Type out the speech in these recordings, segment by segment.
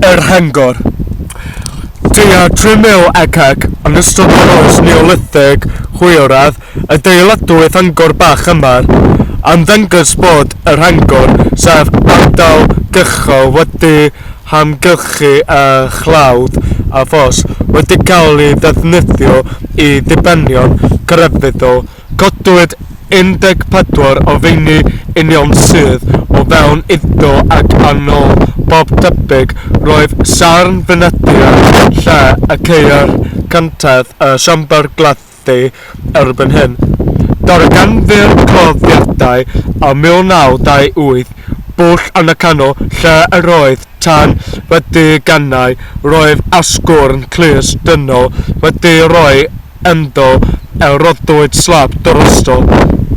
Yr Hengor. Tua 3,000 yn ystod yr oes neolithig chwioradd, adeiladwyr Hengor bach yma'r, am ddangos bod yr Hengor, sef ardal gychod wedi hamgylchu a chlawdd a fos, wedi cael ei ddefnyddio i ddibenion crefyddol. Codwyd 14 o feini union sydd o fewn iddo ac annol bob debyg. Roedd sarn fynediad lle y ceir cantedd y siambr gladdu erbyn hyn. Darganfu'r cloddiadau a 1928 bwll yn y canol lle y roedd tan wedi gannau. Roedd asgwrn clus dynol wedi rhoi ynddo roddwyd slab dorostol.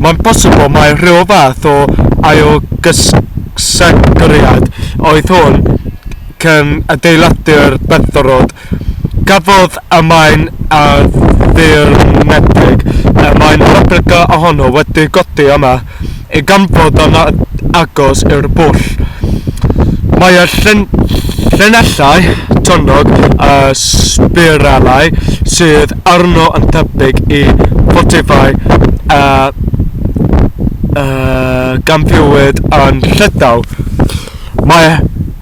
Mae'n posibl mai rhyw fath o ailgysegriad oedd hwn cyn adeiladwyr bethrod. Cafodd ymlaen a ddirnedig. Mae'n replica ohono wedi godi yma i ganfod yn agos i'r bwll. Mae'r llinellau tonog a spiralau sydd arno yn tebyg i fotifau gamfiwyd yn Llydaw. Mae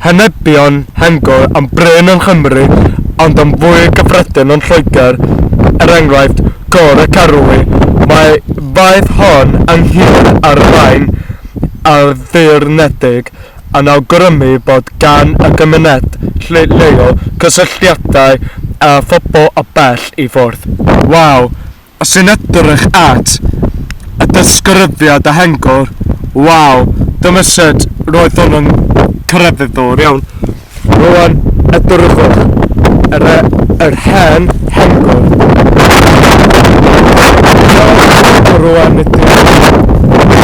henebion Hengor yn Bryn yn Chymru, ond yn fwy gyffredin yn Lloegr, enghraifft Cor y Carwy. Mae faeth hon ynghyd ar rhain ar ddirnedig yn awgrymu bod gan y gymuned leol cysylltiadau a phobl o bell i ffwrdd. Waw, os sy'n edrych at y ddisgrifiad y Hengor, waw, dyma sut roedd hwn yn crefyddol iawn. Rwan, edrychwch yr hen Hengor. Rwan ydy'r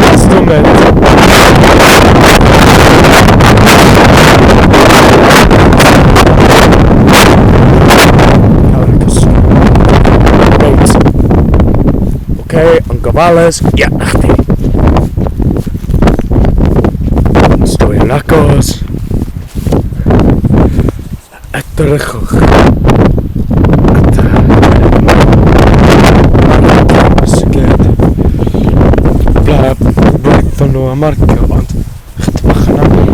instrument. Yn gofalus, ia, na chdi. Stoi yn agos. Edrychwch. Syged. Roedd nhw a marcio, ond chydig bach yn aml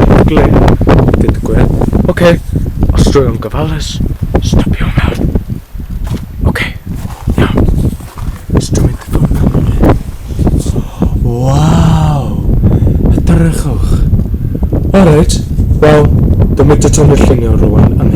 dyd gwir. Oce, os drwy yn gofalus, stopio mewn. Oce, iawn. Stoi yn Waw, edrychwch. Alright, wel, dwi'n mynd y tonne llunio rwan yn